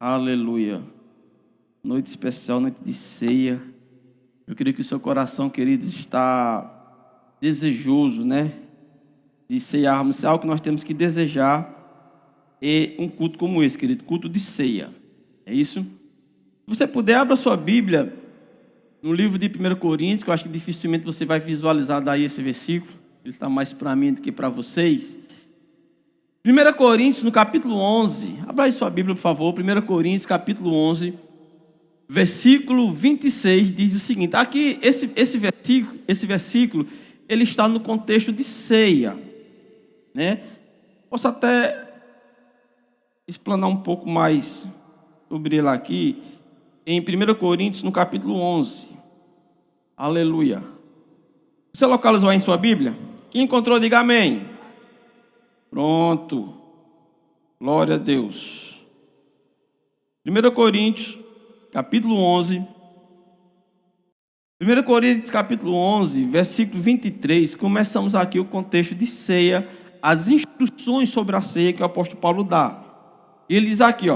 Aleluia. Noite especial, noite de ceia. Eu creio que o seu coração, queridos, está desejoso, né? De cearmos. É algo que nós temos que desejar. E um culto como esse, querido, culto de ceia. É isso? Se você puder, abra sua Bíblia no livro de 1 Coríntios, que eu acho que dificilmente você vai visualizar daí esse versículo. Ele está mais para mim do que para vocês. 1 Coríntios, no capítulo 11. Abra aí sua Bíblia, por favor. 1 Coríntios, capítulo 11, versículo 26, diz o seguinte. Aqui, esse versículo, ele está no contexto de ceia, né? Posso até explanar um pouco mais sobre ele aqui, em 1 Coríntios, no capítulo 11. Aleluia. Você localizou aí em sua Bíblia? Quem encontrou, diga amém. Pronto. Glória a Deus. 1 Coríntios, capítulo 11. 1 Coríntios, capítulo 11, versículo 23. Começamos aqui o contexto de ceia, as instruções sobre a ceia que o apóstolo Paulo dá. Ele diz aqui,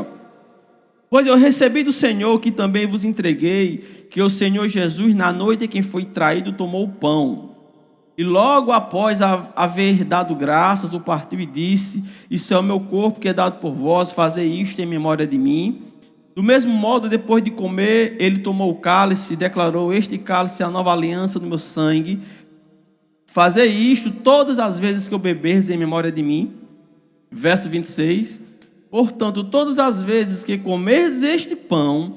pois eu recebi do Senhor que também vos entreguei, que o Senhor Jesus, na noite em que foi traído, tomou o pão. E logo após haver dado graças, o partiu e disse: isso é o meu corpo que é dado por vós, fazei isto em memória de mim. Do mesmo modo, depois de comer, ele tomou o cálice e declarou: este cálice é a nova aliança do meu sangue. Fazei isto todas as vezes que eu beberdes em memória de mim. Verso 26. Portanto, todas as vezes que comerdes este pão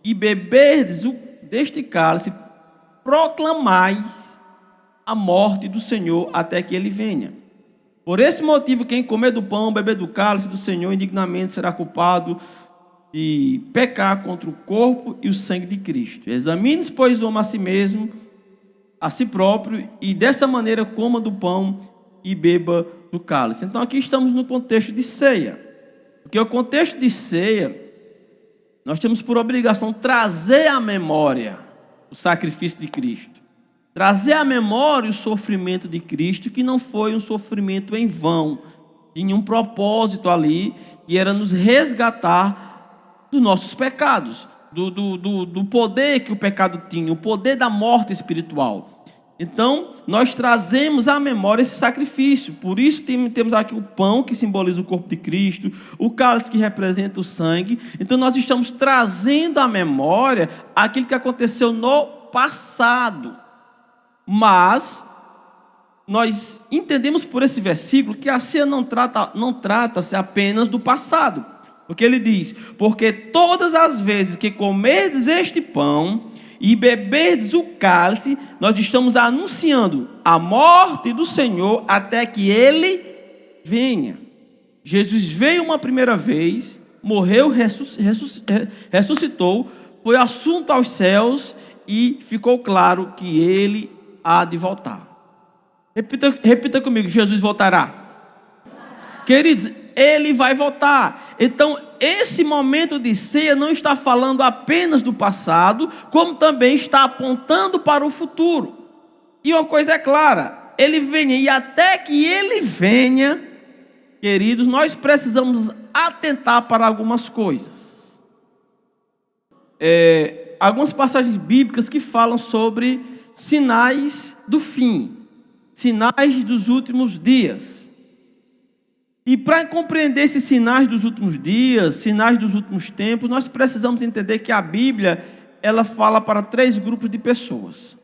e beberdes deste cálice, proclamais a morte do Senhor até que ele venha. Por esse motivo, quem comer do pão, beber do cálice do Senhor, indignamente será culpado de pecar contra o corpo e o sangue de Cristo. Examine-se, pois, o homem a si mesmo, a si próprio, e dessa maneira coma do pão e beba do cálice. Então aqui estamos no contexto de ceia. Porque o contexto de ceia, nós temos por obrigação trazer à memória o sacrifício de Cristo. Trazer à memória o sofrimento de Cristo, que não foi um sofrimento em vão. Tinha um propósito ali, que era nos resgatar dos nossos pecados, do poder que o pecado tinha, o poder da morte espiritual. Então, nós trazemos à memória esse sacrifício. Por isso temos aqui o pão, que simboliza o corpo de Cristo, o cálice, que representa o sangue. Então, nós estamos trazendo à memória aquilo que aconteceu no passado. Mas nós entendemos por esse versículo que a ceia não trata-se apenas do passado. Porque ele diz: porque todas as vezes que comerdes este pão e beberdes o cálice, nós estamos anunciando a morte do Senhor até que ele venha. Jesus veio uma primeira vez, morreu, ressuscitou, foi assunto aos céus e ficou claro que ele há de voltar. Repita comigo: Jesus voltará. Queridos, ele vai voltar. Então, esse momento de ceia não está falando apenas do passado, como também está apontando para o futuro. E uma coisa é clara: ele venha, e até que ele venha, queridos, nós precisamos atentar para algumas coisas. Algumas passagens bíblicas que falam sobre sinais do fim, sinais dos últimos dias. E para compreender esses sinais dos últimos dias, sinais dos últimos tempos, nós precisamos entender que a Bíblia, ela fala para 3 grupos de pessoas.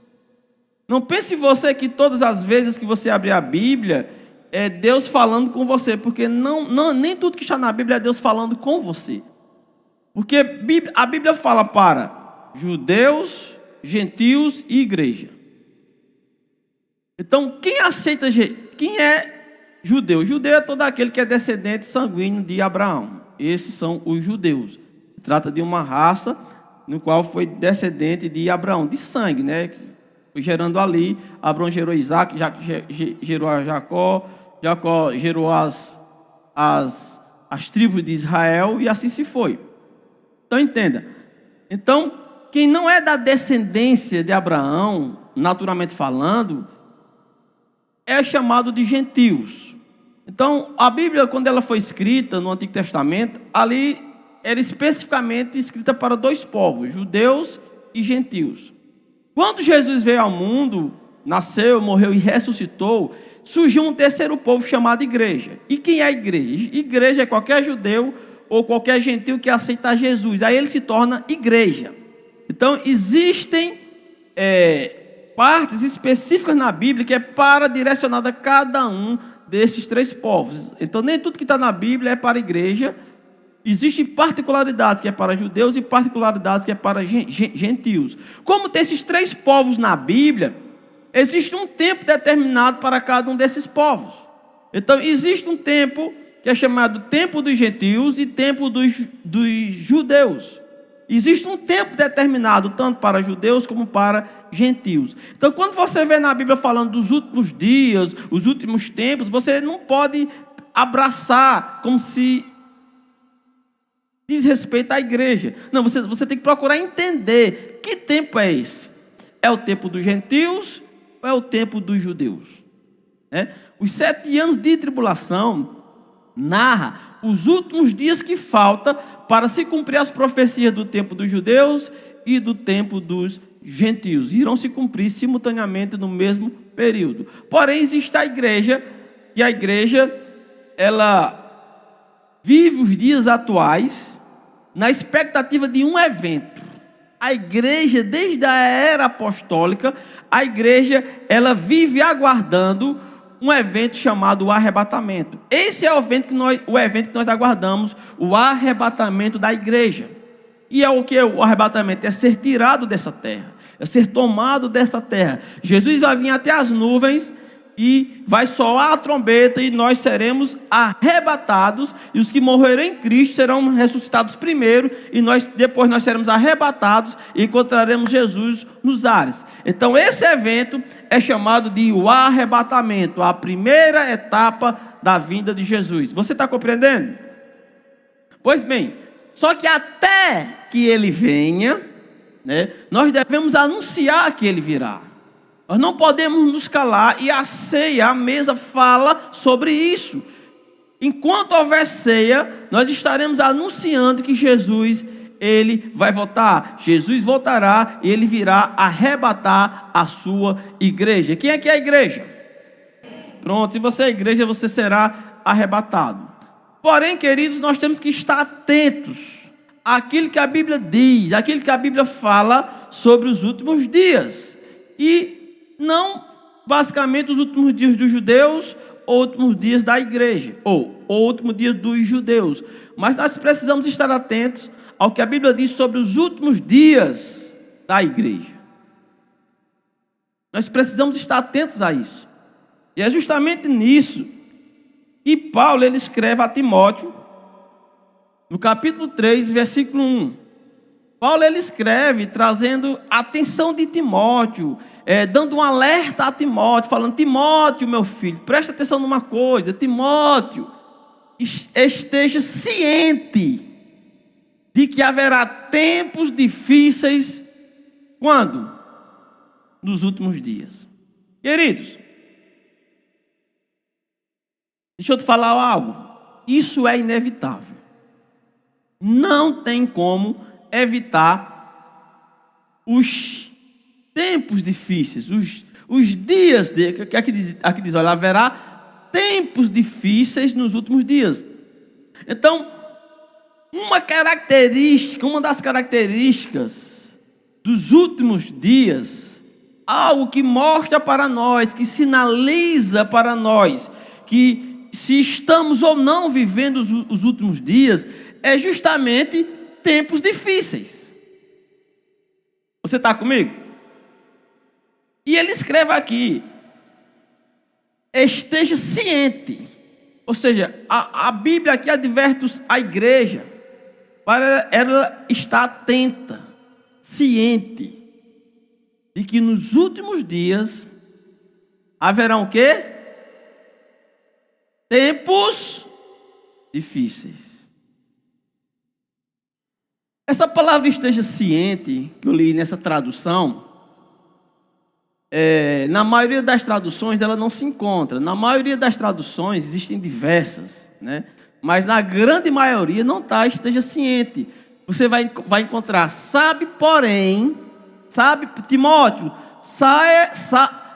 Não pense você que todas as vezes que você abrir a Bíblia, é Deus falando com você, porque nem tudo que está na Bíblia é Deus falando com você. Porque a Bíblia fala para judeus, gentios e igreja. Então, quem é judeu? Judeu é todo aquele que é descendente sanguíneo de Abraão. Esses são os judeus. Trata de uma raça no qual foi descendente de Abraão, de sangue, né? Foi gerando ali. Abraão gerou Isaac, gerou a Jacó gerou as tribos de Israel, e assim se foi. Então entenda. Então, quem não é da descendência de Abraão, naturalmente falando, é chamado de gentios. Então, a Bíblia, quando ela foi escrita no Antigo Testamento, ali era especificamente escrita para dois povos, judeus e gentios. Quando Jesus veio ao mundo, nasceu, morreu e ressuscitou, surgiu um terceiro povo chamado igreja. E quem é a igreja? Igreja é qualquer judeu ou qualquer gentil que aceita Jesus. Aí ele se torna igreja. Então existem partes específicas na Bíblia que é para direcionada a cada um desses três povos. Então nem tudo que está na Bíblia é para a igreja. Existem particularidades que é para judeus e particularidades que é para gentios. Como tem esses três povos na Bíblia, existe um tempo determinado para cada um desses povos. Então existe um tempo que é chamado tempo dos gentios e tempo dos judeus. Existe um tempo determinado tanto para judeus como para gentios. Então quando você vê na Bíblia falando dos últimos dias, os últimos tempos, você não pode abraçar como se diz respeito à igreja. Não, você tem que procurar entender que tempo é esse. É o tempo dos gentios ou é o tempo dos judeus? Os 7 anos de tribulação narra os últimos dias que falta para se cumprir as profecias do tempo dos judeus e do tempo dos gentios. Irão se cumprir simultaneamente no mesmo período. Porém, existe a igreja, e a igreja, ela vive os dias atuais na expectativa de um evento. A igreja, desde a era apostólica, a igreja, ela vive aguardando um evento chamado o arrebatamento. Esse é o evento que nós aguardamos, o arrebatamento da igreja. E é o que? O arrebatamento é ser tirado dessa terra, é ser tomado dessa terra. Jesus vai vir até as nuvens e vai soar a trombeta e nós seremos arrebatados, e os que morreram em Cristo serão ressuscitados primeiro, e depois nós seremos arrebatados e encontraremos Jesus nos ares. Então esse evento é chamado de o arrebatamento, a primeira etapa da vinda de Jesus. Você está compreendendo? Pois bem, só que até que ele venha, nós devemos anunciar que ele virá. Nós não podemos nos calar, e a ceia, a mesa fala sobre isso. Enquanto houver ceia, nós estaremos anunciando que Jesus, ele vai voltar. Jesus voltará e ele virá arrebatar a sua igreja. Quem é que é a igreja? Pronto, se você é a igreja, você será arrebatado. Porém, queridos, nós temos que estar atentos àquilo que a Bíblia diz, àquilo que a Bíblia fala sobre os últimos dias. E não basicamente os últimos dias dos judeus, ou últimos dias da igreja, ou últimos dias dos judeus. Mas nós precisamos estar atentos ao que a Bíblia diz sobre os últimos dias da igreja. Nós precisamos estar atentos a isso. E é justamente nisso que Paulo ele escreve a Timóteo, no capítulo 3, versículo 1. Paulo ele escreve trazendo a atenção de Timóteo, dando um alerta a Timóteo, falando: Timóteo, meu filho, presta atenção numa coisa. Timóteo, esteja ciente de que haverá tempos difíceis. Quando? Nos últimos dias. Queridos, deixa eu te falar algo. Isso é inevitável. Não tem como evitar os tempos difíceis, os dias, que aqui diz, olha, haverá tempos difíceis nos últimos dias. Então, uma das características dos últimos dias, algo que mostra para nós, que sinaliza para nós, que se estamos ou não vivendo os últimos dias, é justamente tempos difíceis. Você está comigo? E ele escreve aqui: esteja ciente. Ou seja, a Bíblia aqui adverte a igreja para ela estar atenta, ciente de que nos últimos dias haverão o quê? Tempos difíceis. Essa palavra esteja ciente, que eu li nessa tradução, na maioria das traduções ela não se encontra. Na maioria das traduções existem diversas, Mas na grande maioria não está, esteja ciente. Você vai encontrar, sabe, Timóteo,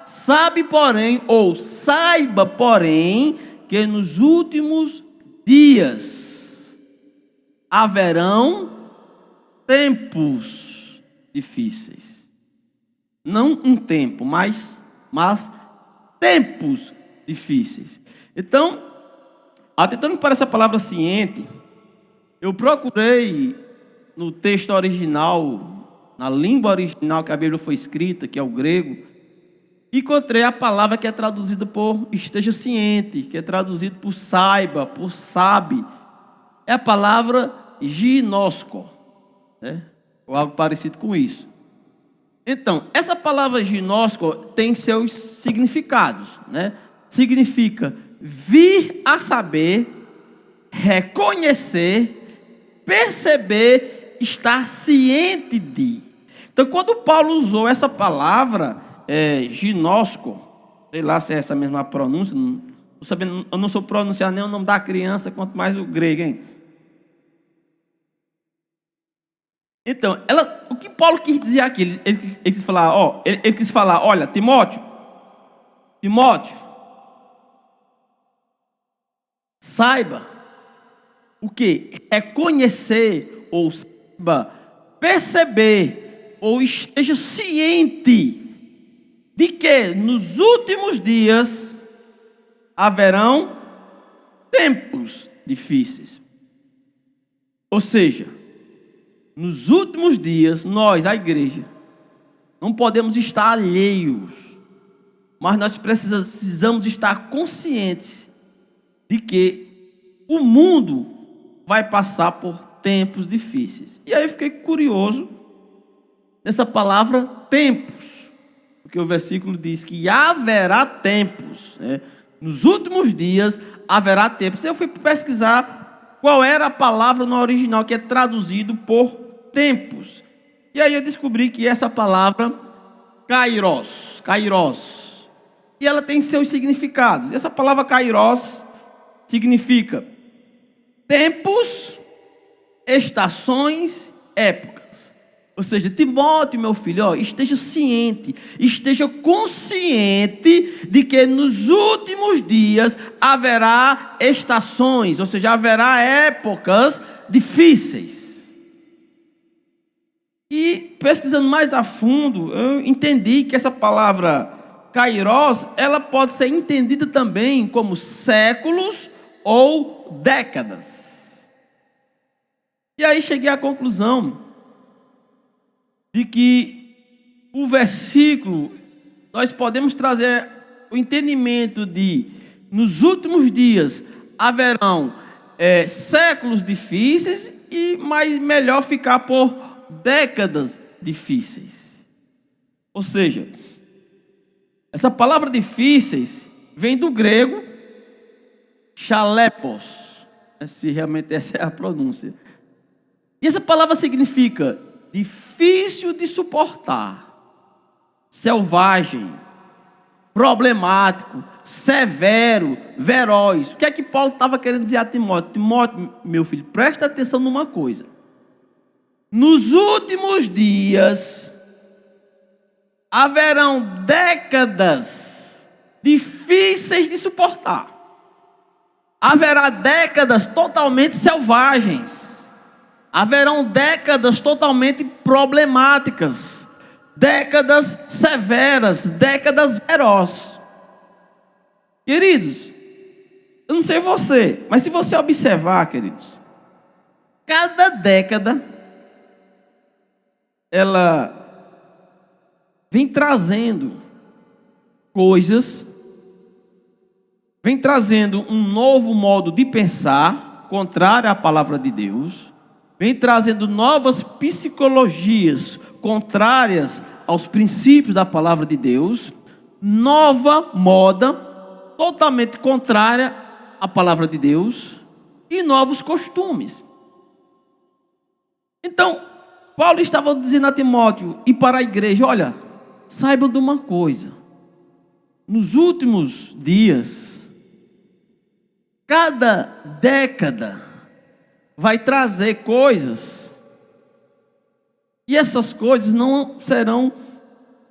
sabe, porém, ou saiba, porém, que nos últimos dias haverão tempos difíceis. Não um tempo, mas tempos difíceis. Então, atentando para essa palavra ciente, eu procurei no texto original, na língua original que a Bíblia foi escrita, que é o grego, encontrei a palavra que é traduzida por esteja ciente, que é traduzida por saiba, por sabe. É a palavra ginosco, né? Ou algo parecido com isso. Então, essa palavra ginosco tem seus significados, né? Significa vir a saber, reconhecer, perceber, estar ciente de. Então, quando Paulo usou essa palavra, ginosco, sei lá se é essa mesma pronúncia, eu não sou pronunciar nem o nome da criança, quanto mais o grego, hein? Então, o que Paulo quis dizer aqui? Ele quis falar, ele quis falar, olha, Timóteo, saiba o que? Reconhecer, ou saiba, perceber, ou esteja ciente de que nos últimos dias haverão tempos difíceis. Ou seja, nos últimos dias, nós, a igreja, não podemos estar alheios, mas nós precisamos estar conscientes de que o mundo vai passar por tempos difíceis. E aí eu fiquei curioso nessa palavra tempos, porque o versículo diz que haverá tempos, né? Nos últimos dias haverá tempos. Eu fui pesquisar qual era a palavra no original que é traduzido por tempos. E aí eu descobri que essa palavra kairos, e ela tem seus significados. Essa palavra kairos significa tempos, estações, épocas. Ou seja, Timóteo, meu filho, esteja ciente, esteja consciente de que nos últimos dias haverá estações, ou seja, haverá épocas difíceis. E pesquisando mais a fundo, eu entendi que essa palavra kairos, ela pode ser entendida também como séculos ou décadas. E aí cheguei à conclusão de que o versículo, nós podemos trazer o entendimento de nos últimos dias haverão séculos difíceis, mas melhor ficar por décadas difíceis. Ou seja, essa palavra difíceis vem do grego chalepos, se realmente essa é a pronúncia. E essa palavra significa difícil de suportar, selvagem, problemático, severo, veroz. O que é que Paulo estava querendo dizer a Timóteo? Timóteo, meu filho, presta atenção numa coisa. Nos últimos dias haverão décadas difíceis de suportar. Haverá décadas totalmente selvagens. Haverão décadas totalmente problemáticas, décadas severas, décadas ferozes. Queridos, eu não sei você, mas se você observar, queridos, cada década ela vem trazendo coisas, vem trazendo um novo modo de pensar, contrário à palavra de Deus, vem trazendo novas psicologias contrárias aos princípios da palavra de Deus, nova moda totalmente contrária à palavra de Deus e novos costumes. Então, Paulo estava dizendo a Timóteo e para a igreja, olha, saibam de uma coisa, nos últimos dias cada década vai trazer coisas, e essas coisas não serão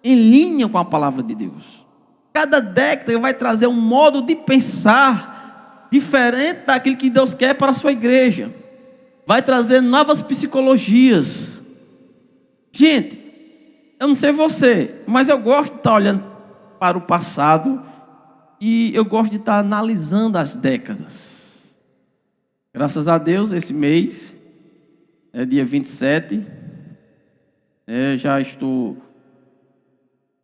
em linha com a palavra de Deus. Cada década vai trazer um modo de pensar diferente daquilo que Deus quer para a sua igreja. Vai trazer novas psicologias. Gente, eu não sei você, mas eu gosto de estar olhando para o passado e eu gosto de estar analisando as décadas. Graças a Deus, esse mês, dia 27, já estou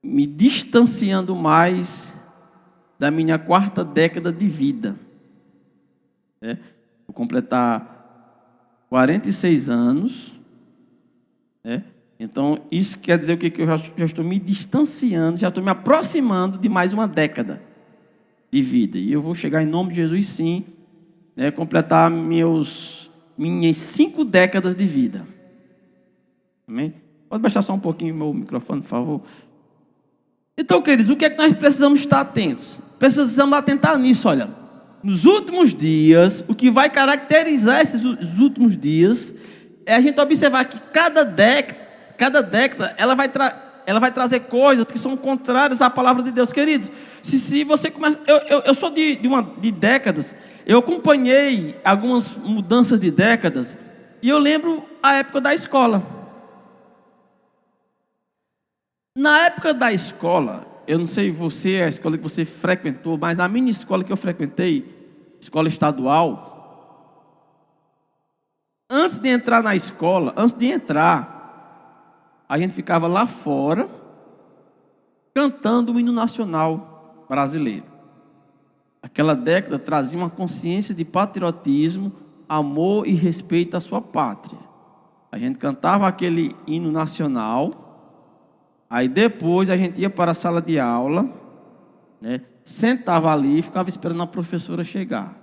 me distanciando mais da minha 4ª década de vida. Vou completar 46 anos. Então, isso quer dizer o que? Que eu já estou me distanciando, já estou me aproximando de mais uma década de vida. E eu vou chegar em nome de Jesus, sim, completar minhas 5 décadas de vida. Amém? Pode baixar só um pouquinho o meu microfone, por favor. Então, queridos, o que é que nós precisamos estar atentos? Precisamos atentar nisso, olha. Nos últimos dias, o que vai caracterizar esses últimos dias é a gente observar que cada década ela vai trazer coisas que são contrárias à palavra de Deus. Queridos, se você começa... Eu sou de décadas, eu acompanhei algumas mudanças de décadas, e eu lembro a época da escola. Na época da escola, eu não sei você, a escola que você frequentou, mas a minha escola que eu frequentei, escola estadual, antes de entrar na escola, a gente ficava lá fora, cantando o hino nacional brasileiro. Aquela década trazia uma consciência de patriotismo, amor e respeito à sua pátria. A gente cantava aquele hino nacional. Aí depois a gente ia para a sala de aula, sentava ali e ficava esperando a professora chegar.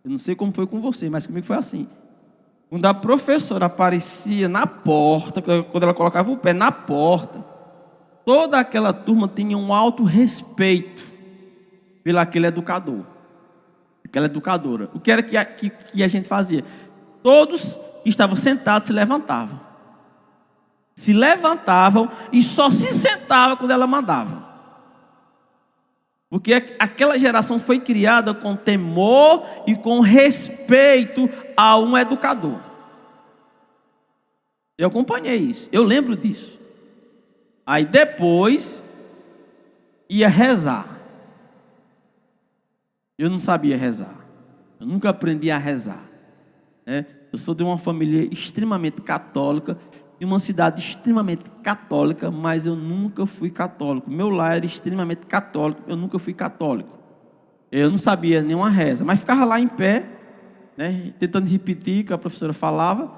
Eu não sei como foi com você, mas comigo foi assim. Quando a professora aparecia na porta, quando ela colocava o pé na porta, toda aquela turma tinha um alto respeito pelo aquele educador, aquela educadora. O que era que a gente fazia? Todos que estavam sentados se levantavam. Se levantavam e só se sentavam quando ela mandava. Porque aquela geração foi criada com temor e com respeito a um educador. Eu acompanhei isso, eu lembro disso. Aí depois ia rezar. Eu não sabia rezar. Eu nunca aprendi a rezar. Eu sou de uma família extremamente católica, de uma cidade extremamente católica, mas eu nunca fui católico. Meu lar era extremamente católico, eu nunca fui católico. Eu não sabia nenhuma reza, mas ficava lá em pé, tentando repetir o que a professora falava,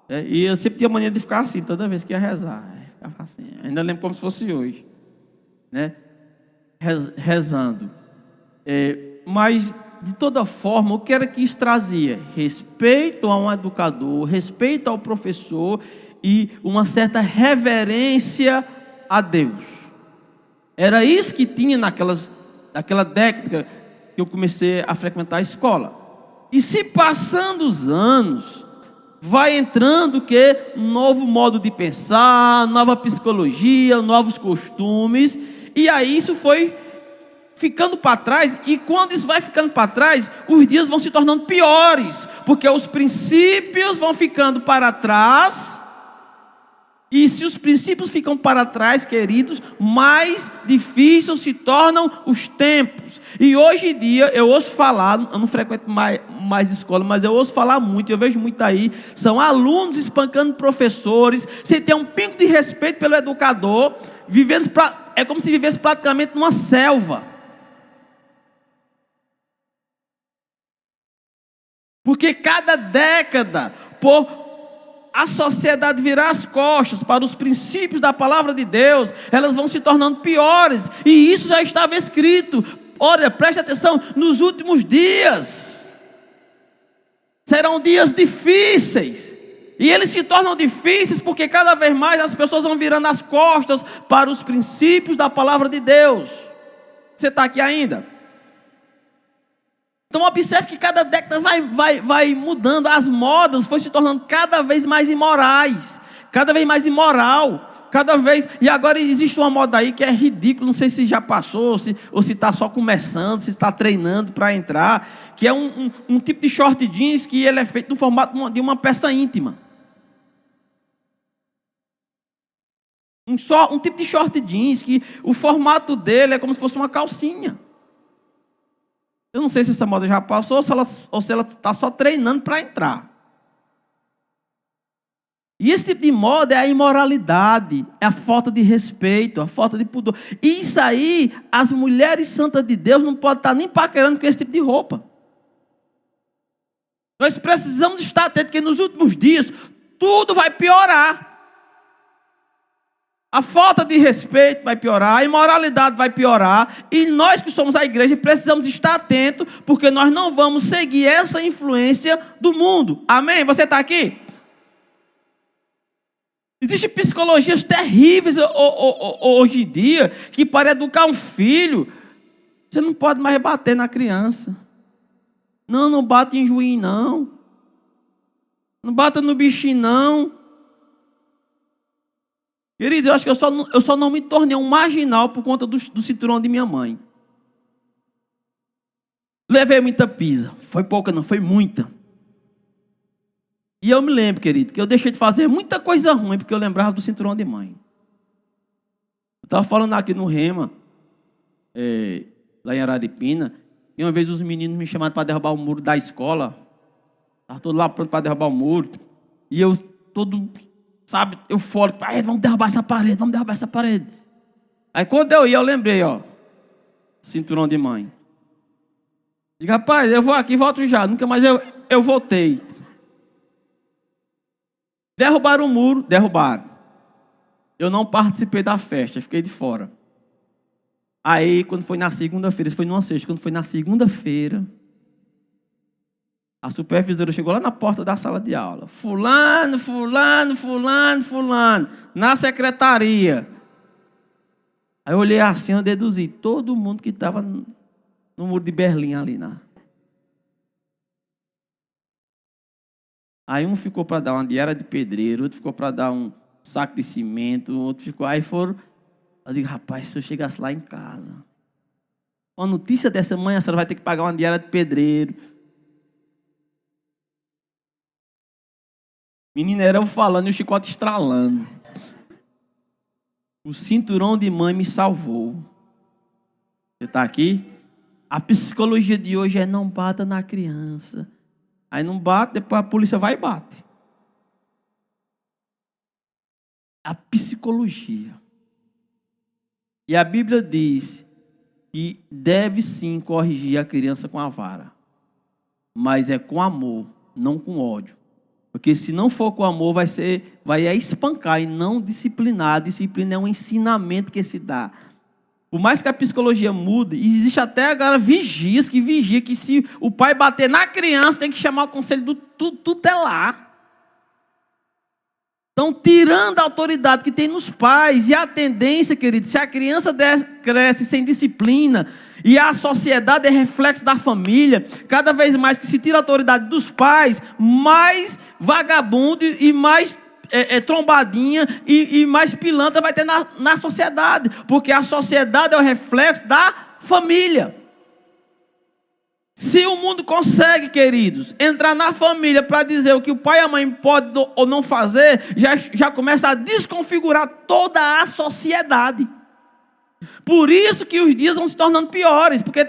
e eu sempre tinha mania de ficar assim, toda vez que ia rezar. Ficava assim, ainda lembro como se fosse hoje, rezando. Mas, de toda forma, o que era que isso trazia? Respeito a um educador, respeito ao professor e uma certa reverência a Deus. Era isso que tinha naquela década que eu comecei a frequentar a escola. E se passando os anos, vai entrando o quê? Um novo modo de pensar, nova psicologia, novos costumes, e aí isso foi ficando para trás, e quando isso vai ficando para trás, os dias vão se tornando piores, porque os princípios vão ficando para trás, e se os princípios ficam para trás, queridos, mais difíceis se tornam os tempos. E hoje em dia, eu ouço falar, eu não frequento mais escola, mas eu ouço falar muito, eu vejo muito aí, são alunos espancando professores, sem ter um pingo de respeito pelo educador, é como se vivesse praticamente numa selva. Porque cada década, a sociedade virar as costas para os princípios da palavra de Deus, elas vão se tornando piores, e isso já estava escrito. Olha, preste atenção, nos últimos dias serão dias difíceis, e eles se tornam difíceis porque cada vez mais as pessoas vão virando as costas para os princípios da palavra de Deus. Você está aqui ainda? Então observe que cada década vai mudando, as modas foram se tornando cada vez mais imorais, cada vez mais imoral, cada vez, e agora existe uma moda aí que é ridícula, não sei se já passou, ou se está só começando, se está treinando para entrar, que é um tipo de short jeans que ele é feito no formato de uma peça íntima. Um tipo de short jeans que o formato dele é como se fosse uma calcinha. Eu não sei se essa moda já passou ou se ela está só treinando para entrar. E esse tipo de moda é a imoralidade, é a falta de respeito, a falta de pudor. E isso aí, as mulheres santas de Deus não podem estar nem paquerando com esse tipo de roupa. Nós precisamos estar atentos, porque nos últimos dias, tudo vai piorar. A falta de respeito vai piorar, a imoralidade vai piorar, e nós que somos a igreja precisamos estar atentos, porque nós não vamos seguir essa influência do mundo. Amém? Você está aqui? Existem psicologias terríveis hoje em dia, que para educar um filho, você não pode mais bater na criança. Não bate em juiz, não. Não bata no bichinho, não. Querido, eu acho que eu só não me tornei um marginal por conta do cinturão de minha mãe. Levei muita pisa. Foi pouca, não, foi muita. E eu me lembro, querido, que eu deixei de fazer muita coisa ruim, porque eu lembrava do cinturão de mãe. Eu estava falando aqui no Rema, lá em Araripina, e uma vez os meninos me chamaram para derrubar o muro da escola. Estava todo lá pronto para derrubar o muro. E eu todo, sabe, eufórico, vamos derrubar essa parede, vamos derrubar essa parede. Aí quando eu ia, eu lembrei, cinturão de mãe. Digo, rapaz, eu vou aqui e volto já. Nunca mais eu voltei. Derrubaram o muro, derrubaram. Eu não participei da festa, fiquei de fora. Aí, quando foi na segunda-feira, isso foi numa sexta, quando foi na segunda-feira, a supervisora chegou lá na porta da sala de aula. Fulano, na secretaria. Aí eu olhei assim, eu deduzi, todo mundo que estava no muro de Berlim ali, Aí um ficou para dar uma diária de pedreiro, outro ficou para dar um saco de cimento, outro ficou... Aí foram... Eu digo, rapaz, se eu chegasse lá em casa, uma notícia dessa, mãe, a senhora vai ter que pagar uma diária de pedreiro. Menina, era eu falando e o chicote estralando. O cinturão de mãe me salvou. Você está aqui? A psicologia de hoje é não bata na criança. Aí não bate, depois a polícia vai e bate. A psicologia. E a Bíblia diz que deve sim corrigir a criança com a vara. Mas é com amor, não com ódio. Porque se não for com amor, vai espancar e não disciplinar. A disciplina é um ensinamento que se dá. Por mais que a psicologia mude, existe até agora vigias que vigia que se o pai bater na criança, tem que chamar o conselho do tutelar. Então, tirando a autoridade que tem nos pais, e a tendência, querido, se a criança cresce sem disciplina, e a sociedade é reflexo da família, cada vez mais que se tira a autoridade dos pais, mais vagabundo e mais trombadinha e mais pilantra vai ter na sociedade, porque a sociedade é o reflexo da família. Se o mundo consegue, queridos, entrar na família para dizer o que o pai e a mãe podem ou não fazer, já começa a desconfigurar toda a sociedade. Por isso que os dias vão se tornando piores, porque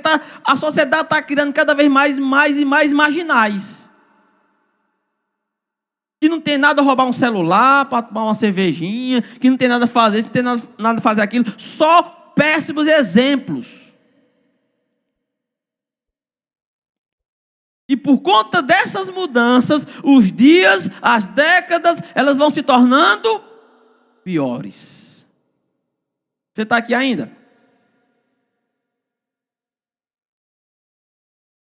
a sociedade está criando cada vez mais e mais marginais. Que não tem nada a roubar um celular para tomar uma cervejinha, que não tem nada a fazer isso, não tem nada a fazer aquilo. Só péssimos exemplos. E por conta dessas mudanças, os dias, as décadas, elas vão se tornando piores. Você está aqui ainda?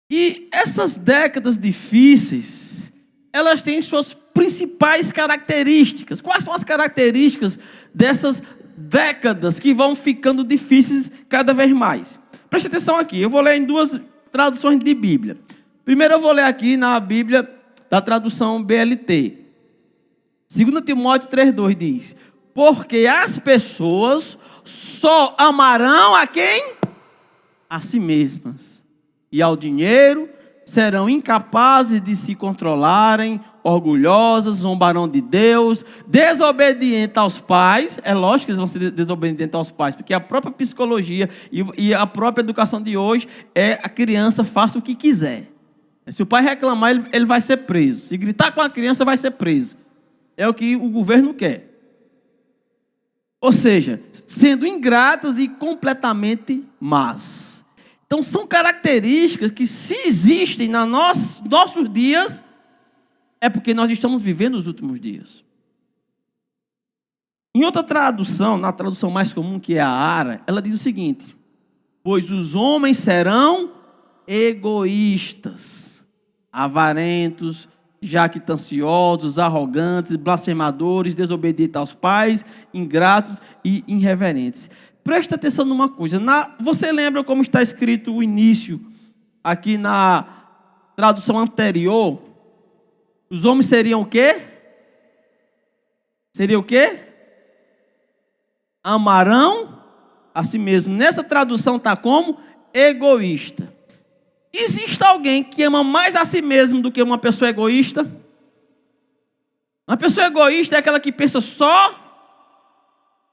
E essas décadas difíceis, elas têm suas principais características. Quais são as características dessas décadas que vão ficando difíceis cada vez mais? Preste atenção aqui, eu vou ler em traduções de Bíblia. Primeiro eu vou ler aqui na Bíblia da tradução BLT. 2 Timóteo 3,2 diz: porque as pessoas só amarão a quem? A si mesmas. E ao dinheiro, serão incapazes de se controlarem, orgulhosas, zombarão de Deus, desobedientes aos pais. É lógico que eles vão ser desobedientes aos pais, porque a própria psicologia e a própria educação de hoje é a criança faça o que quiser. Se o pai reclamar, ele vai ser preso. Se gritar com a criança, vai ser preso. É o que o governo quer. Ou seja, sendo ingratas e completamente más. Então, são características que, se existem nos nossos dias, é porque nós estamos vivendo os últimos dias. Em outra tradução, na tradução mais comum, que é a ARA, ela diz o seguinte: pois os homens serão egoístas, avarentos, jactanciosos, arrogantes, blasfemadores, desobedientes aos pais, ingratos e irreverentes. Presta atenção numa coisa. Você lembra como está escrito o início aqui na tradução anterior? Os homens seriam o quê? Seria o quê? Amarão a si mesmo. Nessa tradução está como? Egoísta. Existe alguém que ama mais a si mesmo do que uma pessoa egoísta? Uma pessoa egoísta é aquela que pensa só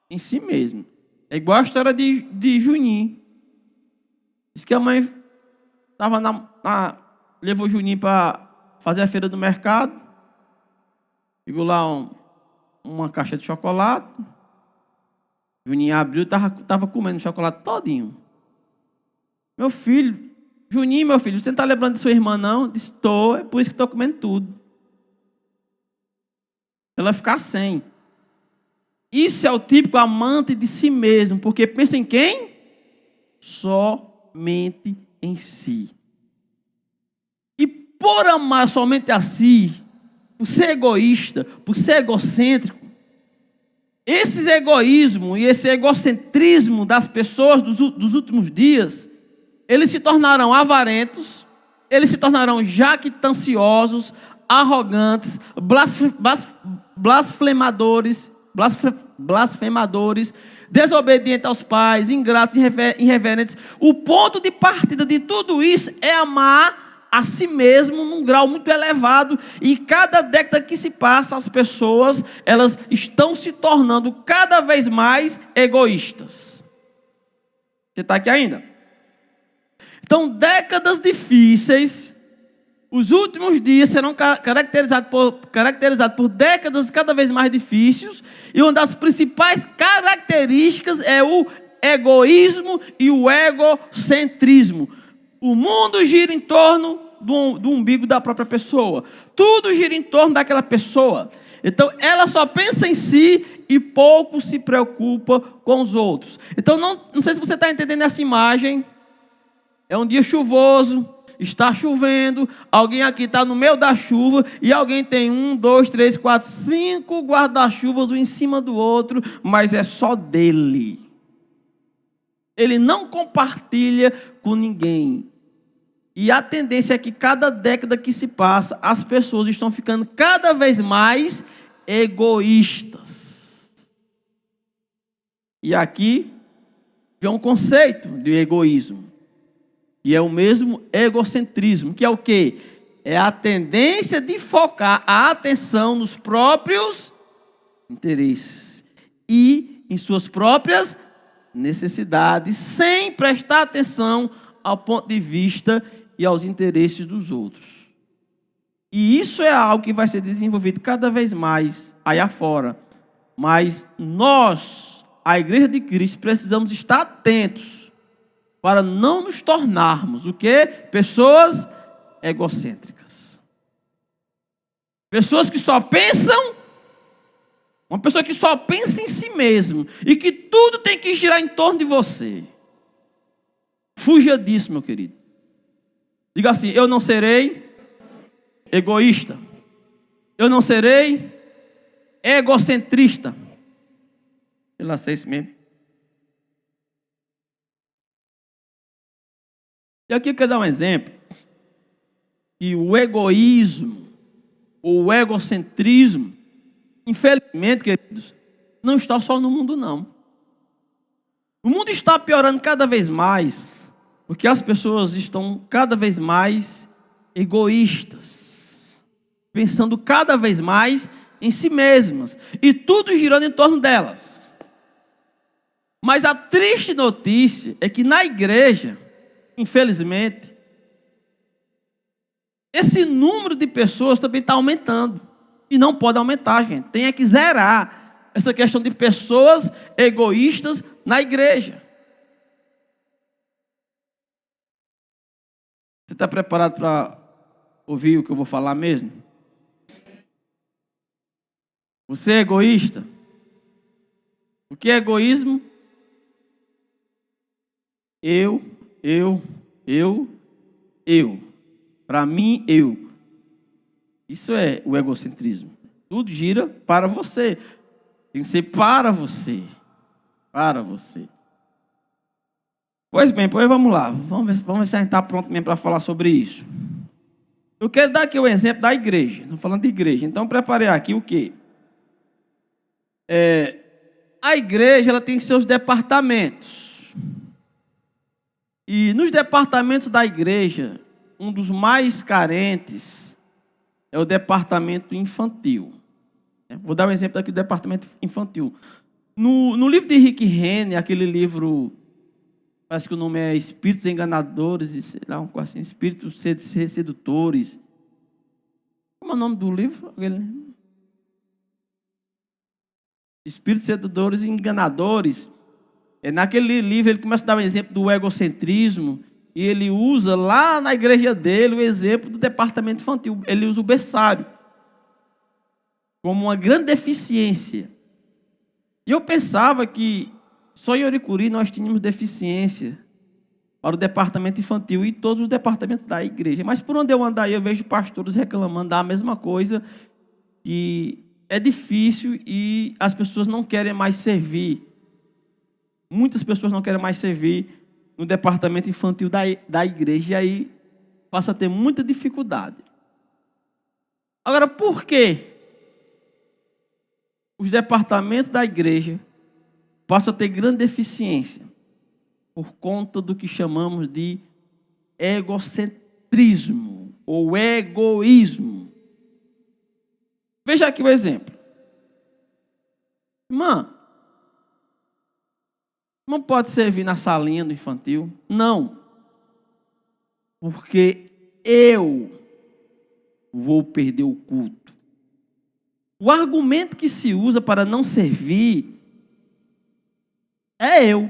em si mesmo. É igual a história de Juninho. Diz que a mãe levou Juninho para fazer a feira do mercado. Pegou lá uma caixa de chocolate. Juninho abriu e estava comendo o chocolate todinho. Meu filho, Juninho, meu filho, você não está lembrando de sua irmã, não? Disse, estou, é por isso que estou comendo tudo. Ela vai ficar sem. Isso é o típico amante de si mesmo, porque pensa em quem? Somente em si. E por amar somente a si, por ser egoísta, por ser egocêntrico, esse egoísmo e esse egocentrismo das pessoas dos últimos dias, eles se tornarão avarentos, eles se tornarão jactanciosos, arrogantes, blasfemadores, desobedientes aos pais, ingratos, irreverentes. O ponto de partida de tudo isso é amar a si mesmo num grau muito elevado, e cada década que se passa, as pessoas, elas estão se tornando cada vez mais egoístas. Você está aqui ainda? Então, décadas difíceis, os últimos dias serão caracterizados por décadas cada vez mais difíceis, e uma das principais características é o egoísmo e o egocentrismo. O mundo gira em torno do umbigo da própria pessoa. Tudo gira em torno daquela pessoa. Então, ela só pensa em si e pouco se preocupa com os outros. Então, não sei se você está entendendo essa imagem. É um dia chuvoso, está chovendo, alguém aqui está no meio da chuva e alguém tem 1, 2, 3, 4, 5 guarda-chuvas um em cima do outro, mas é só dele. Ele não compartilha com ninguém. E a tendência é que cada década que se passa, as pessoas estão ficando cada vez mais egoístas. E aqui vem um conceito de egoísmo. E é o mesmo egocentrismo, que é o quê? É a tendência de focar a atenção nos próprios interesses e em suas próprias necessidades, sem prestar atenção ao ponto de vista e aos interesses dos outros. E isso é algo que vai ser desenvolvido cada vez mais aí afora. Mas nós, a Igreja de Cristo, precisamos estar atentos para não nos tornarmos o quê? Pessoas egocêntricas. Pessoas que só pensam, uma pessoa que só pensa em si mesmo e que tudo tem que girar em torno de você. Fuja disso, meu querido. Diga assim: eu não serei egoísta. Eu não serei egocentrista. Eu não sei isso mesmo. E aqui eu quero dar um exemplo. Que o egoísmo, ou o egocentrismo, infelizmente, queridos, não está só no mundo, não. O mundo está piorando cada vez mais, porque as pessoas estão cada vez mais egoístas, pensando cada vez mais em si mesmas, e tudo girando em torno delas. Mas a triste notícia é que na igreja, infelizmente, esse número de pessoas também está aumentando. E não pode aumentar, gente. Tem que zerar essa questão de pessoas egoístas na igreja. Você está preparado para ouvir o que eu vou falar mesmo? Você é egoísta? O que é egoísmo? Eu. Para mim, eu. Isso é o egocentrismo. Tudo gira para você. Tem que ser para você. Para você. Pois bem, vamos lá. Vamos ver se a gente está pronto mesmo para falar sobre isso. Eu quero dar aqui o exemplo da igreja. Estou falando de igreja. Então, preparei aqui o quê? A igreja ela tem seus departamentos. E nos departamentos da igreja, um dos mais carentes é o departamento infantil. Vou dar um exemplo aqui do departamento infantil. No livro de Rick Renner, aquele livro, parece que o nome é Espíritos Enganadores, sei lá, assim, Espíritos Sedutores. Como é o nome do livro? Espíritos Sedutores e Enganadores. Naquele livro ele começa a dar um exemplo do egocentrismo. E ele usa lá na igreja dele o exemplo do departamento infantil. Ele usa o berçário como uma grande deficiência. E eu pensava que só em Oricuri nós tínhamos deficiência para o departamento infantil e todos os departamentos da igreja. Mas por onde eu ando aí eu vejo pastores reclamando da mesma coisa, que é difícil e as pessoas não querem mais servir. Muitas pessoas não querem mais servir no departamento infantil da igreja, e aí passa a ter muita dificuldade. Agora, por que os departamentos da igreja passam a ter grande deficiência? Por conta do que chamamos de egocentrismo ou egoísmo. Veja aqui o exemplo. Irmã, não pode servir na salinha do infantil? Não. Porque eu vou perder o culto. O argumento que se usa para não servir é eu.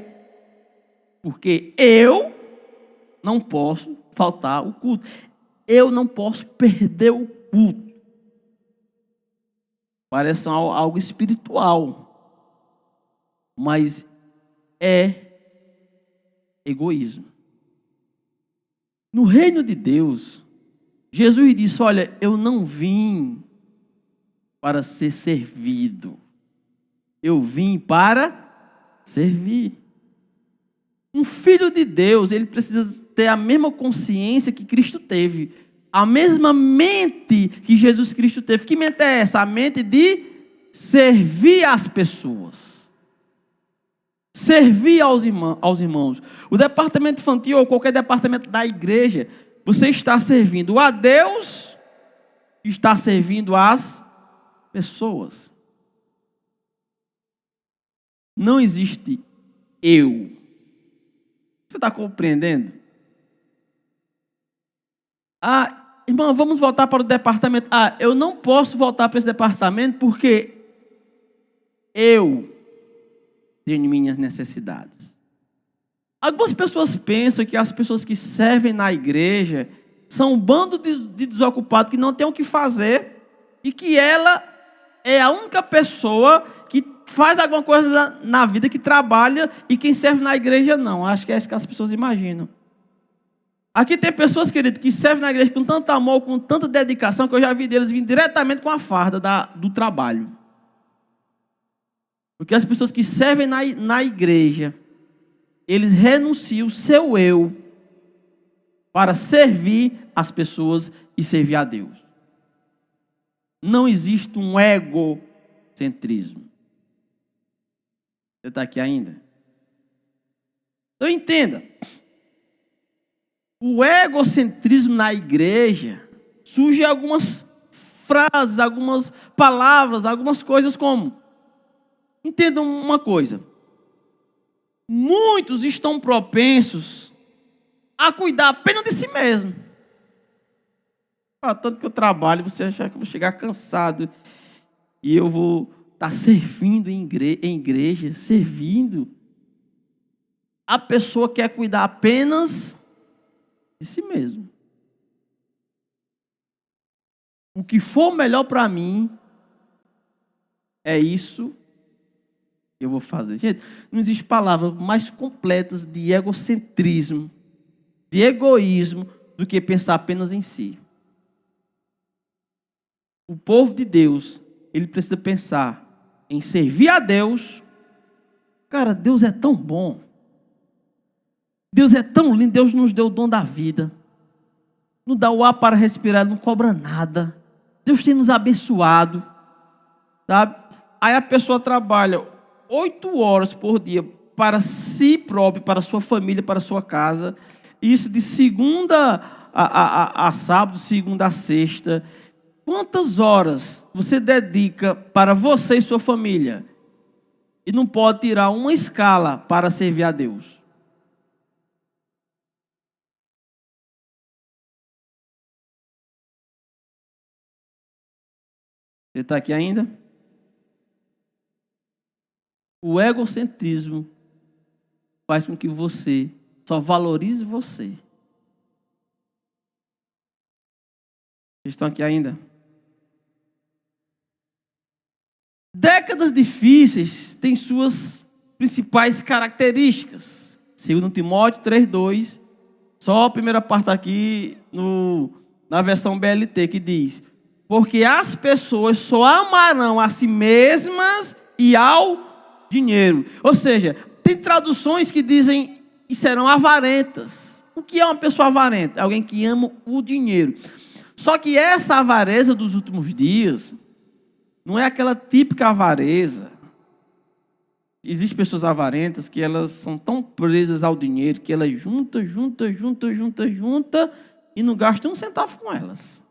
Porque eu não posso faltar o culto. Eu não posso perder o culto. Parece algo espiritual. Mas é egoísmo. No reino de Deus, Jesus disse: olha, eu não vim para ser servido. Eu vim para servir. Um filho de Deus, ele precisa ter a mesma consciência que Cristo teve. A mesma mente que Jesus Cristo teve. Que mente é essa? A mente de servir as pessoas. Servir aos irmãos. O departamento infantil ou qualquer departamento da igreja, você está servindo a Deus, está servindo às pessoas. Não existe eu. Você está compreendendo? Irmão, vamos voltar para o departamento. Eu não posso voltar para esse departamento porque eu tenho minhas necessidades. Algumas pessoas pensam que as pessoas que servem na igreja são um bando de desocupados que não tem o que fazer e que ela é a única pessoa que faz alguma coisa na vida, que trabalha, e quem serve na igreja não. Acho que é isso que as pessoas imaginam. Aqui tem pessoas, queridos, que servem na igreja com tanto amor, com tanta dedicação, que eu já vi deles vindo diretamente com a farda do trabalho. Porque as pessoas que servem na igreja, eles renunciam o seu eu para servir as pessoas e servir a Deus. Não existe um egocentrismo. Você está aqui ainda? Então entenda. O egocentrismo na igreja surge algumas frases, algumas palavras, algumas coisas como. Entendam uma coisa. Muitos estão propensos a cuidar apenas de si mesmo. Tanto que eu trabalho, você achar que eu vou chegar cansado e eu vou estar servindo em igreja, servindo. A pessoa quer cuidar apenas de si mesmo. O que for melhor para mim, é isso que eu vou fazer. Gente, não existe palavras mais completas de egocentrismo, de egoísmo, do que pensar apenas em si. O povo de Deus, ele precisa pensar em servir a Deus. Cara, Deus é tão bom. Deus é tão lindo. Deus nos deu o dom da vida. Nos dá o ar para respirar, não cobra nada. Deus tem nos abençoado. Sabe? Aí a pessoa trabalha 8 horas por dia para si próprio, para a sua família, para a sua casa. Isso de segunda a sábado, segunda a sexta. Quantas horas você dedica para você e sua família? E não pode tirar uma escala para servir a Deus. Você está aqui ainda? O egocentrismo faz com que você só valorize você. Vocês estão aqui ainda? Décadas difíceis têm suas principais características. 2 Timóteo 3:2, só a primeira parte aqui na versão BLT que diz: porque as pessoas só amarão a si mesmas e ao dinheiro. Ou seja, tem traduções que dizem que serão avarentas. O que é uma pessoa avarenta? Alguém que ama o dinheiro. Só que essa avareza dos últimos dias não é aquela típica avareza. Existem pessoas avarentas que elas são tão presas ao dinheiro que elas juntam e não gastam um centavo com elas.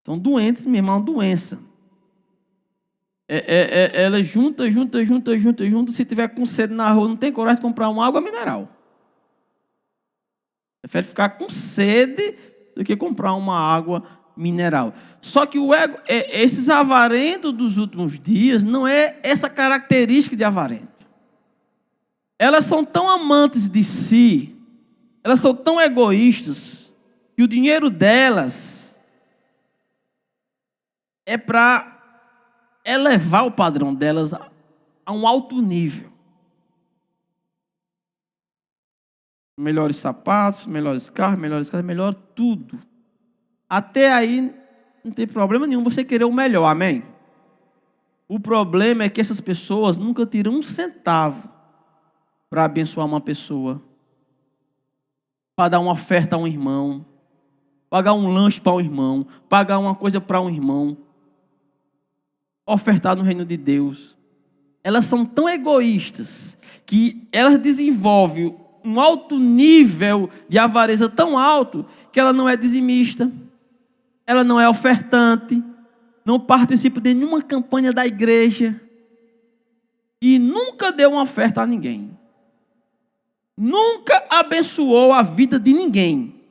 São doentes mesmo, é uma doença. Elas juntam. Se tiver com sede na rua, não tem coragem de comprar uma água mineral. Prefere ficar com sede do que comprar uma água mineral. Só que esses avarentos dos últimos dias não é essa característica de avarento. Elas são tão amantes de si, elas são tão egoístas, que o dinheiro delas é para elevar o padrão delas a um alto nível. Melhores sapatos, melhores carros, melhor tudo. Até aí não tem problema nenhum você querer o melhor, amém? O problema é que essas pessoas nunca tiram um centavo para abençoar uma pessoa, para dar uma oferta a um irmão, pagar um lanche para um irmão, pagar uma coisa para um irmão, ofertar no reino de Deus. Elas são tão egoístas que elas desenvolvem um alto nível de avareza tão alto que ela não é dizimista, ela não é ofertante, não participa de nenhuma campanha da igreja e nunca deu uma oferta a ninguém. Nunca abençoou a vida de ninguém.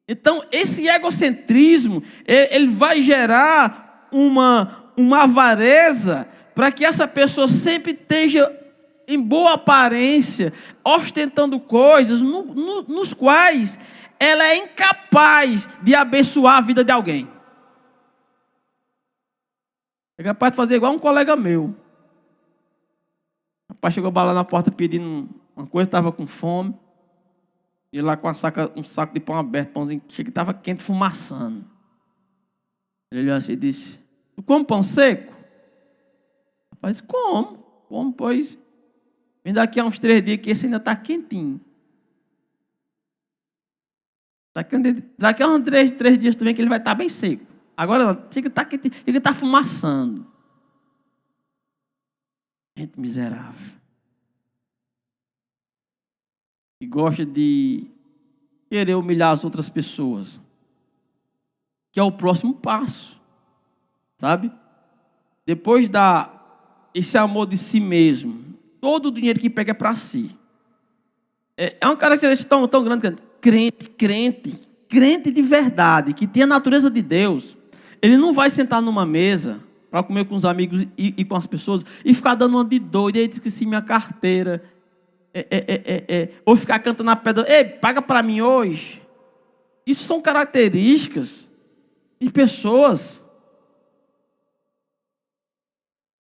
Então, esse egocentrismo, ele vai gerar uma avareza para que essa pessoa sempre esteja em boa aparência, ostentando coisas nos quais ela é incapaz de abençoar a vida de alguém. É capaz de fazer igual um colega meu. O rapaz chegou lá na porta pedindo uma coisa, estava com fome. E lá com um saco de pão aberto, pãozinho que estava quente, fumaçando. Ele olhou assim e disse: tu come pão seco? Rapaz, como, pois. Vem daqui a uns 3 dias que esse ainda está quentinho. Daqui a uns 3 dias tu vem que ele vai estar bem seco. Agora não, chega que está fumaçando. Gente miserável. Que gosta de querer humilhar as outras pessoas. Que é o próximo passo. Sabe? Depois esse amor de si mesmo, todo o dinheiro que pega é para si. É uma característica tão grande. Crente de verdade, que tem a natureza de Deus, ele não vai sentar numa mesa para comer com os amigos e com as pessoas e ficar dando uma de doido. Ei, esqueci minha carteira. Ou ficar cantando na pedra. Ei, paga para mim hoje. Isso são características de pessoas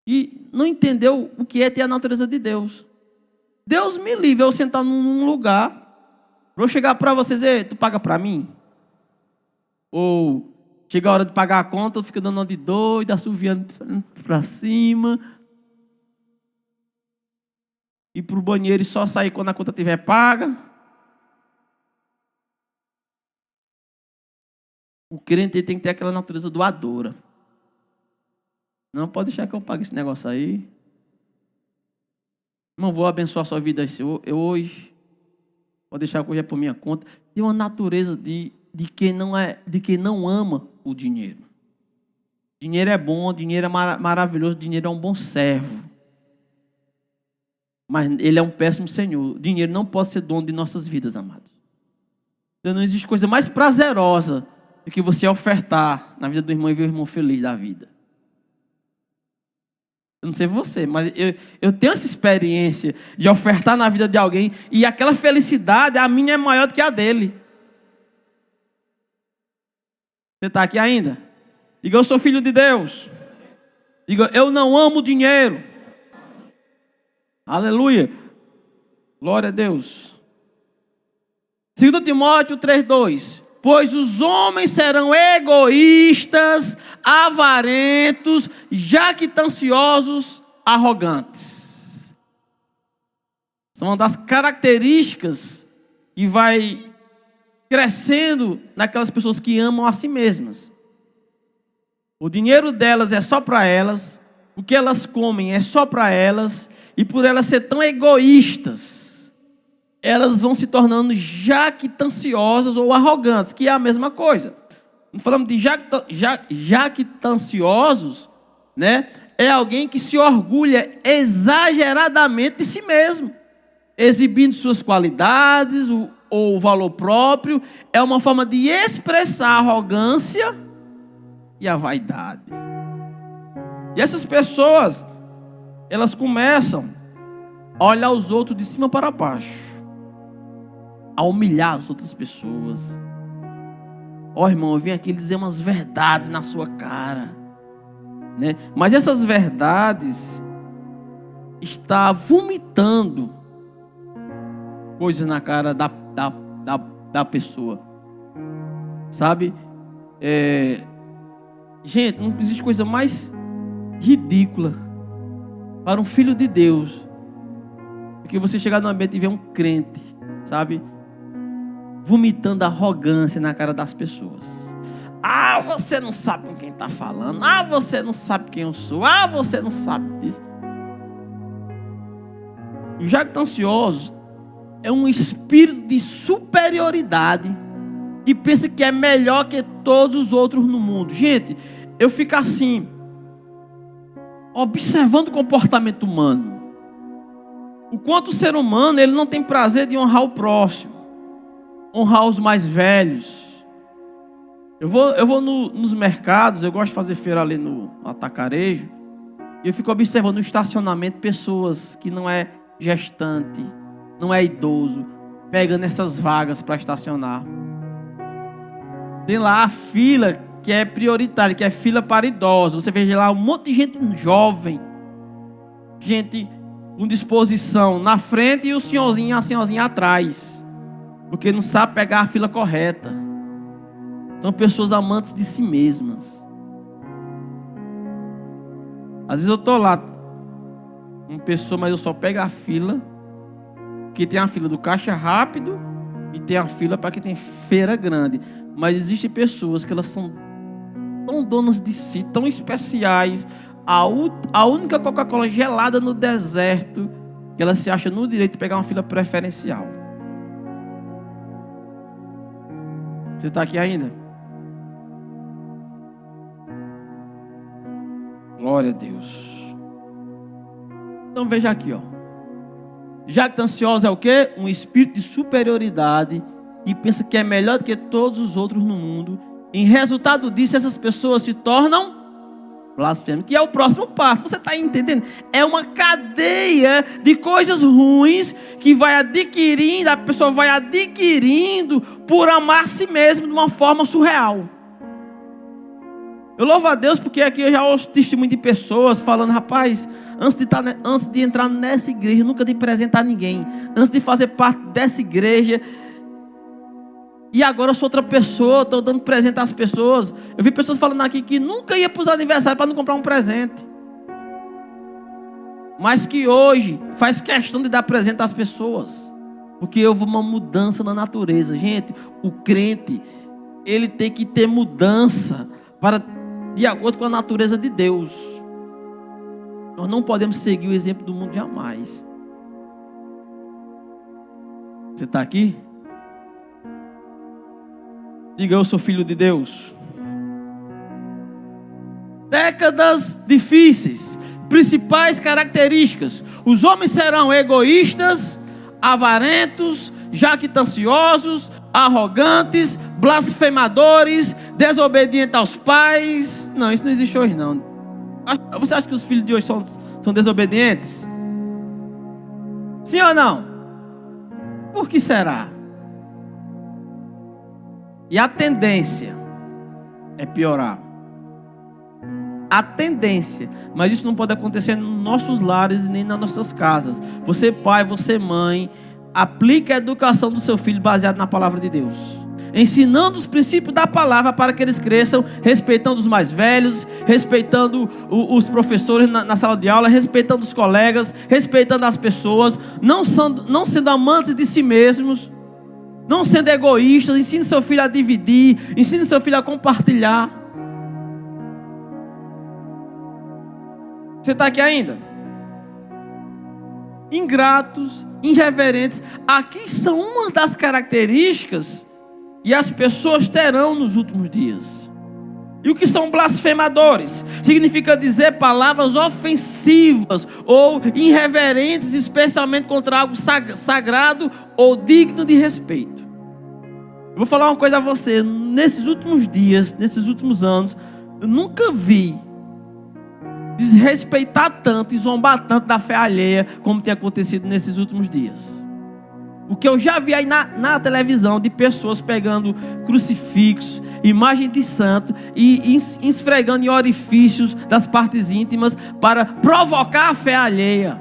que não entendeu o que é ter a natureza de Deus. Deus me livre eu sentar num lugar para eu chegar para vocês, ei, tu paga para mim? Ou chega a hora de pagar a conta, eu fico dando uma de doido, assoviando para cima. Ir para o banheiro e só sair quando a conta estiver paga. O crente tem que ter aquela natureza doadora. Não pode deixar que eu pague esse negócio aí. Não vou abençoar a sua vida hoje. Pode deixar que hoje é por minha conta. Tem uma natureza de quem não ama o dinheiro. Dinheiro é bom, dinheiro é maravilhoso, dinheiro é um bom servo. Mas ele é um péssimo senhor. O dinheiro não pode ser dono de nossas vidas, amados. Então não existe coisa mais prazerosa do que você ofertar na vida do irmão e ver o irmão feliz da vida. Eu não sei você, mas eu tenho essa experiência de ofertar na vida de alguém e aquela felicidade, a minha é maior do que a dele. Você está aqui ainda? Diga, eu sou filho de Deus. Diga, eu não amo dinheiro. Aleluia. Glória a Deus. 2 Timóteo 3:2. Pois os homens serão egoístas, avarentos, jactanciosos, arrogantes. São uma das características que vai crescendo naquelas pessoas que amam a si mesmas. O dinheiro delas é só para elas, o que elas comem é só para elas, e por elas ser tão egoístas, elas vão se tornando jactanciosas ou arrogantes, que é a mesma coisa. Falamos de jactanciosos, né? É alguém que se orgulha exageradamente de si mesmo, exibindo suas qualidades ou o valor próprio. É uma forma de expressar a arrogância e a vaidade. E essas pessoas, elas começam a olhar os outros de cima para baixo, a humilhar as outras pessoas. Ó, irmão, eu vim aqui dizer umas verdades na sua cara, né? Mas essas verdades está vomitando coisas na cara da pessoa, sabe? Gente, não existe coisa mais ridícula para um filho de Deus do que você chegar no ambiente e ver um crente, sabe, vomitando arrogância na cara das pessoas. Ah, você não sabe com quem está falando. Ah, você não sabe quem eu sou. Ah, você não sabe disso. O jactancioso é um espírito de superioridade que pensa que é melhor que todos os outros no mundo. Gente, eu fico assim, observando o comportamento humano. O quanto o ser humano, ele não tem prazer de honrar o próximo, honrar os mais velhos. Eu vou nos mercados, eu gosto de fazer feira ali no atacarejo, e eu fico observando no estacionamento pessoas que não é gestante, não é idoso, pegando essas vagas para estacionar. Tem lá a fila que é prioritária, que é fila para idosos. Você vê lá um monte de gente jovem, gente com disposição na frente e o senhorzinho e a senhorzinha atrás, porque não sabe pegar a fila correta. São pessoas amantes de si mesmas. Às vezes eu estou lá, uma pessoa, mas eu só pego a fila, que tem a fila do caixa rápido E tem a fila para quem tem feira grande. Mas existem pessoas que elas são tão donas de si, tão especiais. A única Coca-Cola gelada no deserto, que ela se acha no direito de pegar uma fila preferencial. Você está aqui ainda? Glória a Deus. Então veja aqui, ó. Jactancioso é o quê? Um espírito de superioridade que pensa que é melhor do que todos os outros no mundo. Em resultado disso, essas pessoas se tornam blasfêmicas, que é o próximo passo. Você está entendendo? É uma cadeia de coisas ruins que vai adquirindo, a pessoa vai adquirindo por amar a si mesmo de uma forma surreal. Eu louvo a Deus porque aqui eu já ouço testemunho de pessoas falando: rapaz, antes de entrar nessa igreja, nunca de apresentar ninguém, antes de fazer parte dessa igreja, e agora eu sou outra pessoa, estou dando presente às pessoas. Eu vi pessoas falando aqui que nunca ia para os aniversários para não comprar um presente, mas que hoje faz questão de dar presente às pessoas, porque houve uma mudança na natureza. Gente, o crente, ele tem que ter mudança de acordo com a natureza de Deus. Nós não podemos seguir o exemplo do mundo jamais. Você está aqui? Diga: eu sou filho de Deus. Décadas difíceis. Principais características: os homens serão egoístas, avarentos, jactanciosos, arrogantes, blasfemadores, desobedientes aos pais. Não, isso não existe hoje não. Você acha que os filhos de hoje são desobedientes? Sim ou não? Por que será? E a tendência é piorar. A tendência. Mas isso não pode acontecer nos nossos lares nem nas nossas casas. Você pai, você mãe, aplique a educação do seu filho baseado na palavra de Deus, ensinando os princípios da palavra para que eles cresçam, respeitando os mais velhos, respeitando os professores na sala de aula, respeitando os colegas, respeitando as pessoas, não sendo amantes de si mesmos, não sendo egoístas. Ensine seu filho a dividir, ensine seu filho a compartilhar. Você está aqui ainda? Ingratos, irreverentes. Aqui são uma das características que as pessoas terão nos últimos dias. E o que são blasfemadores? Significa dizer palavras ofensivas ou irreverentes, especialmente contra algo sagrado ou digno de respeito. Eu vou falar uma coisa a você. Nesses últimos dias, nesses últimos anos, eu nunca vi desrespeitar tanto e zombar tanto da fé alheia como tem acontecido nesses últimos dias. O que eu já vi aí na televisão de pessoas pegando crucifixos, imagem de santo e esfregando em orifícios das partes íntimas para provocar a fé alheia.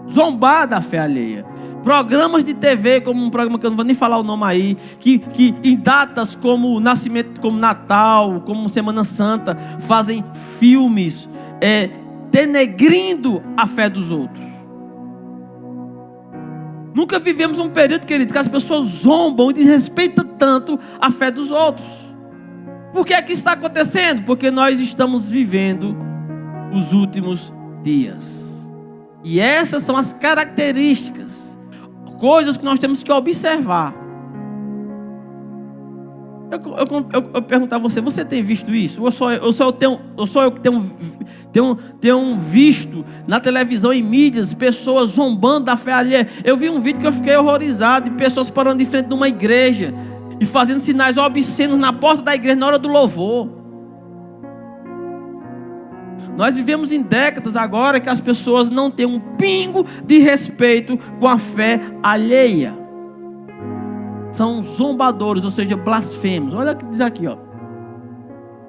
Zombar da fé alheia. Programas de TV, como um programa que eu não vou nem falar o nome aí, que em datas como Nascimento, como Natal, como Semana Santa, fazem filmes denegrindo a fé dos outros. Nunca vivemos um período, querido, que as pessoas zombam e desrespeitam tanto a fé dos outros. Por que é que isso está acontecendo? Porque nós estamos vivendo os últimos dias. E essas são as características, coisas que nós temos que observar. Eu pergunto a você: você tem visto isso? Ou só eu que tenho visto na televisão e mídias pessoas zombando da fé alheia? Eu vi um vídeo que eu fiquei horrorizado, de pessoas parando de frente de uma igreja e fazendo sinais obscenos na porta da igreja na hora do louvor. Nós vivemos em décadas agora que as pessoas não têm um pingo de respeito com a fé alheia. São zombadores, ou seja, blasfemos. Olha o que diz aqui, ó.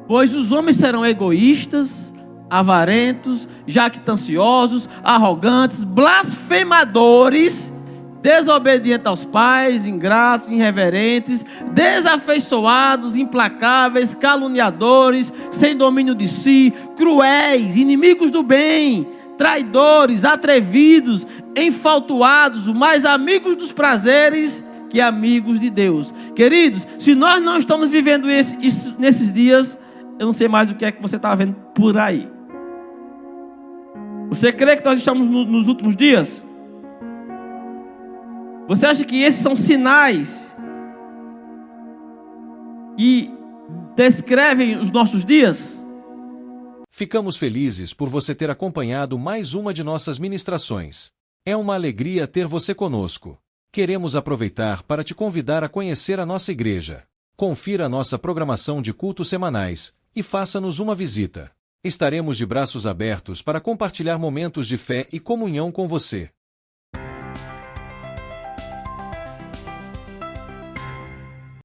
Pois os homens serão egoístas, avarentos, jactanciosos, arrogantes, blasfemadores, desobedientes aos pais, ingratos, irreverentes, desafeiçoados, implacáveis, caluniadores, sem domínio de si, cruéis, inimigos do bem, traidores, atrevidos, enfaltuados, mais amigos dos prazeres que amigos de Deus. Queridos, se nós não estamos vivendo isso nesses dias, eu não sei mais o que é que você está vendo por aí. Você crê que nós estamos nos últimos dias? Você acha que esses são sinais que descrevem os nossos dias? Ficamos felizes por você ter acompanhado mais uma de nossas ministrações. É uma alegria ter você conosco. Queremos aproveitar para te convidar a conhecer a nossa igreja. Confira nossa programação de cultos semanais e faça-nos uma visita. Estaremos de braços abertos para compartilhar momentos de fé e comunhão com você.